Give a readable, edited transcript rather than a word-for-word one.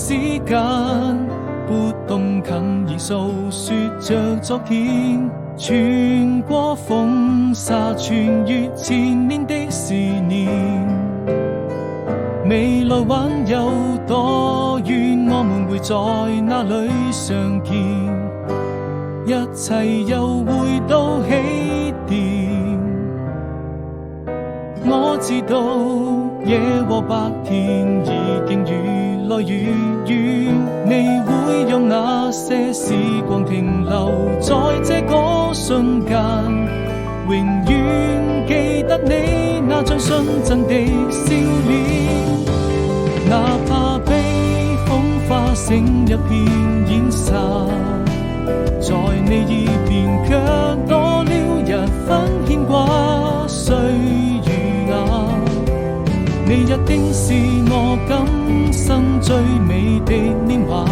時間，撥動琴弦訴說着昨天，穿過風沙，穿越千年的思念。未來還有多遠，我們會在哪裡相見？一切又回到起點。我知道夜和白天已經越來越遠，你會用那些時光停留在這個瞬間，永遠記得你那張純真的笑臉。哪怕被風化成一片煙沙，在你耳邊卻多了一分牽掛。歲月啊，你一定是我今生最美的年華。